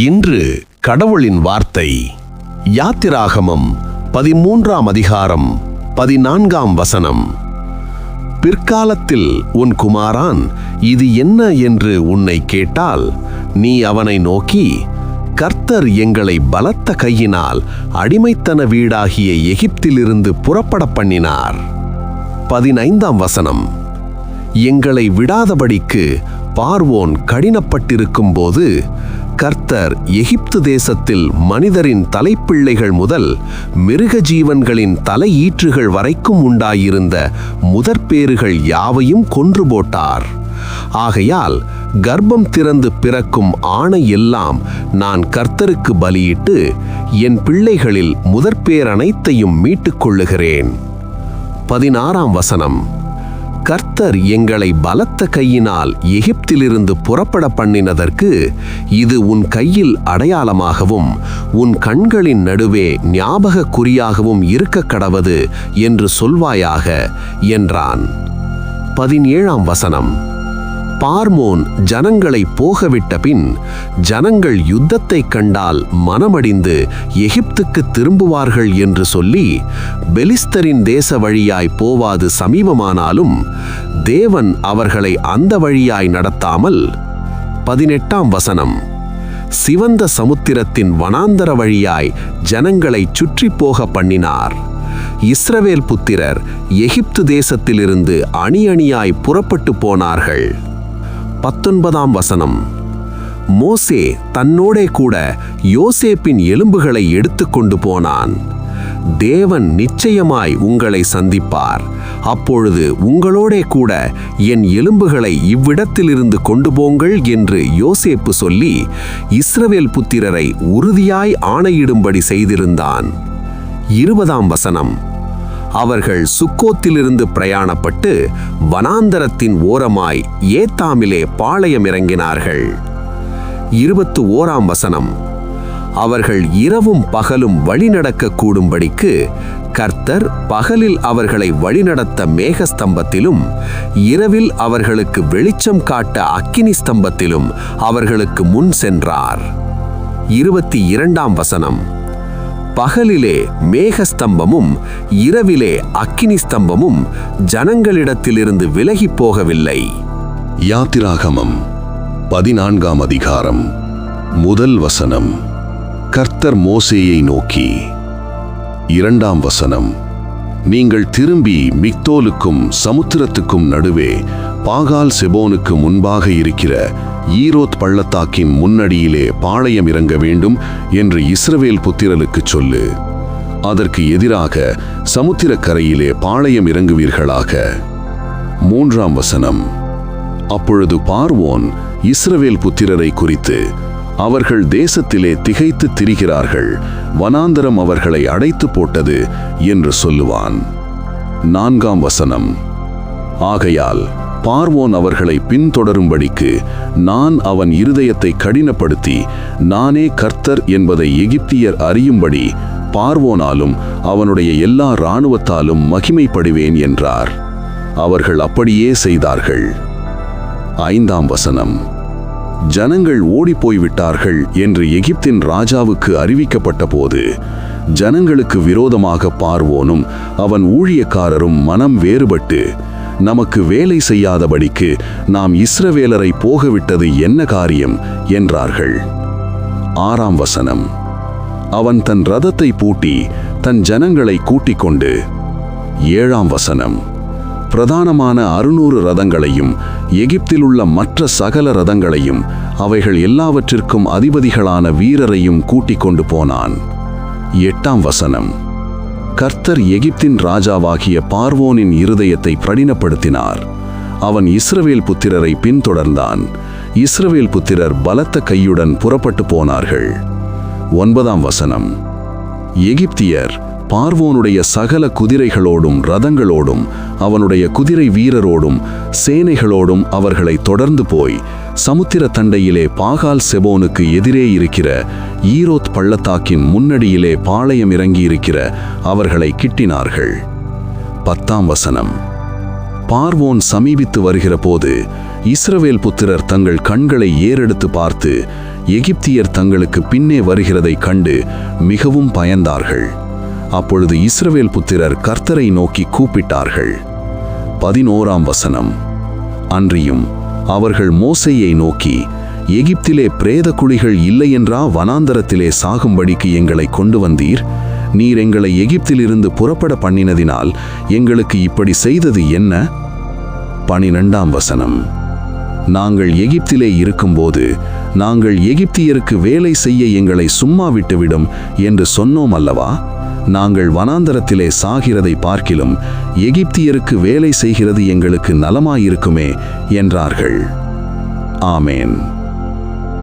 இன்று கடவுளின் வார்த்தை. யாத்திராகமம் 13ஆம் அதிகாரம் 14ஆம் வசனம். பிற்காலத்தில் உன் குமாரான் இது என்ன என்று உன்னை கேட்டால், நீ அவனை நோக்கி, கர்த்தர் எங்களை பலத்த கையினால் அடிமைத்தன வீடாகிய எகிப்திலிருந்து புறப்பட பண்ணினார். 15ஆம் வசனம். எங்களை விடாதபடிக்கு பார்வோன் கடினப்பட்டிருக்கும் போது கர்த்தர் எகிப்து தேசத்தில் மனிதரின் தலைப்பிள்ளைகள் முதல் மிருக ஜீவன்களின் தலையீற்றுகள் வரைக்கும் உண்டாயிருந்த முதற்பேறுகள் யாவையும் கொன்று போட்டார். ஆகையால் கர்ப்பம் திறந்து பிறக்கும் ஆணை எல்லாம் நான் கர்த்தருக்கு பலியிட்டு என் பிள்ளைகளில் முதற்பேர் அனைத்தையும் மீட்டுக் கொள்ளுகிறேன். 16ஆம் வசனம். கர்த்தர் எங்களை பலத்த கையினால் எகிப்திலிருந்து புறப்பட பண்ணினதற்கு இது உன் கையில் அடையாளமாகவும் உன் கண்களின் நடுவே ஞாபக குறியாகவும் இருக்க கடவது என்று சொல்வாயாக என்றான். 17ஆம் வசனம். பார்வோன் ஜனங்களை போகவிட்ட பின் ஜனங்கள் யுத்தத்தை கண்டால் மனமடிந்து எகிப்துக்கு திரும்புவார்கள் என்று சொல்லி பெலிஸ்தரின் தேச வழியாய் போவாது சமீபமானாலும் தேவன் அவர்களை அந்த வழியாய் நடத்தாமல் 18ஆம் வசனம். சிவந்த சமுத்திரத்தின் வனாந்தர வழியாய் ஜனங்களை சுற்றி போக பண்ணினார். இஸ்ரவேல் புத்திரர் எகிப்து தேசத்திலிருந்து அணி அணியாய் புறப்பட்டு போனார்கள். 19ஆம் வசனம். மோசே தன்னோடே கூட யோசேப்பின் எலும்புகளை எடுத்துக்கொண்டு போனான். தேவன் நிச்சயமாய் உங்களை சந்திப்பார், அப்பொழுது உங்களோடே கூட என் எலும்புகளை இவ்விடத்திலிருந்து கொண்டு போங்கள் என்று யோசேப்பு சொல்லி இஸ்ரவேல் புத்திரரை உறுதியாய் ஆணையிடும்படி செய்திருந்தான். 20ஆம் வசனம். அவர்கள் சுக்கோத்திலிருந்து பிரயாணப்பட்டு வனாந்தரத்தின் ஓரமாய் ஏத்தாமிலே பாளையம் இறங்கினார்கள். 21ஆம் வசனம். அவர்கள் இரவும் பகலும் வழிநடக்க கூடும்படிக்கு கர்த்தர் பகலில் அவர்களை வழிநடத்த மேகஸ்தம்பத்திலும் இரவில் அவர்களுக்கு வெளிச்சம் காட்ட அக்கினி ஸ்தம்பத்திலும் அவர்களுக்கு முன் சென்றார். 22ஆம் வசனம். பகலிலே மேகஸ்தம்பமும் இரவிலே அக்கினி ஸ்தம்பமும் ஜனங்களிடத்திலிருந்து விலகி போகவில்லை. யாத்திராகமம் 14ஆம் அதிகாரம் 1 வசனம். கர்த்தர் மோசேயை நோக்கி. 2ஆம் வசனம். நீங்கள் திரும்பி மிக்தோலுக்கும் சமுத்திரத்துக்கும் நடுவே பாகால் செபோனுக்கு முன்பாக இருக்கிற ஈரோத் பள்ளத்தாக்கின் முன்னடியிலே பாளையம் இறங்க வேண்டும் என்று இஸ்ரவேல் புத்திரலுக்கு சொல்லு. அதற்கு எதிராக சமுத்திரக்கரையிலே பாளையம் இறங்குவீர்களாக. 3ஆம் வசனம். அப்பொழுது பார்வோன் இஸ்ரவேல் புத்திரரை குறித்து, அவர்கள் தேசத்திலே திகைத்து திரிகிறார்கள், வனாந்தரம் அவர்களை அடைத்து போட்டது என்று சொல்லுவான். 4ஆம் வசனம். ஆகையால் பார்வோன் அவர்களை பின்தொடரும்படிக்கு நான் அவன் இருதயத்தை கடினப்படுத்தி நானே கர்த்தர் என்பதை எகிப்தியர் அறியும்படி பார்வோனாலும் அவனுடைய எல்லா இராணுவத்தாலும் மகிமைப்படுவேன் என்றார். அவர்கள் அப்படியே செய்தார்கள். 5ஆம் வசனம். ஜனங்கள் ஓடிப்போய்விட்டார்கள் என்று எகிப்தின் ராஜாவுக்கு அறிவிக்கப்பட்ட போது ஜனங்களுக்கு விரோதமாக பார்வோனும் அவன் ஊழியக்காரரும் மனம் வேறுபட்டு, நமக்கு வேலை செய்யாதபடிக்கு நாம் இஸ்ரவேலரை போகவிட்டது என்ன காரியம் என்றார்கள். 6ஆம் வசனம். அவன் தன் ரதத்தை பூட்டி தன் ஜனங்களை கூட்டிக் கொண்டு. 7ஆம் வசனம். பிரதானமான 600 ரதங்களையும் எகிப்திலுள்ள மற்ற சகல ரதங்களையும் அவைகள் எல்லாவற்றிற்கும் அதிபதிகளான வீரரையும் கூட்டிக் கொண்டு போனான். 8ஆம் வசனம். கர்த்தர் எகிப்தின் ராஜாவாகிய பார்வோனின் இருதயத்தை கடினப்படுத்தினார். அவன் இஸ்ரவேல் புத்திரரை பின்தொடர்ந்தான். இஸ்ரவேல் புத்திரர் பலத்த கையுடன் புறப்பட்டு போனார்கள். 9ஆம் வசனம். எகிப்தியர் பார்வோனுடைய சகல குதிரைகளோடும் ரதங்களோடும் அவனுடைய குதிரை வீரரோடும் சேனைகளோடும் அவர்களை தொடர்ந்து போய் சமுத்திர தண்டையிலே பாகால் செபோனுக்கு எதிரே இருக்கிற ஈரோத் பள்ளத்தாக்கின் முன்னடியிலே பாளையம் இறங்கியிருக்கிற அவர்களை கிட்டினார்கள். 10ஆம் வசனம். பார்வோன் சமீபித்து வருகிற போது இஸ்ரவேல் புத்திரர் தங்கள் கண்களை ஏறெடுத்து பார்த்து எகிப்தியர் தங்களுக்கு பின்னே வருகிறதைக் கண்டு மிகவும் பயந்தார்கள். அப்பொழுது இஸ்ரவேல் புத்திரர் கர்த்தரை நோக்கி கூப்பிட்டார்கள். 11ஆம் வசனம். அன்றியும் அவர்கள் மோசேயை நோக்கி, எகிப்திலே பிரேத குழிகள் இல்லையென்றா வனாந்தரத்திலே சாகும்படிக்கு எங்களை கொண்டு வந்தீர்? நீர் எங்களை எகிப்திலிருந்து புறப்பட பண்ணினதினால் எங்களுக்கு இப்படி செய்தது என்ன? 12ஆம் வசனம். நாங்கள் எகிப்திலே இருக்கும்போது நாங்கள் எகிப்தியருக்கு வேலை செய்ய எங்களை சும்மா விட்டுவிடும் என்று சொன்னோம் அல்லவா? நாங்கள் வனாந்தரத்திலே சாகிறதை பார்க்கிலும் எகிப்தியருக்கு வேலை செய்கிறது எங்களுக்கு நலமாயிருக்குமே என்றார்கள். ஆமேன்.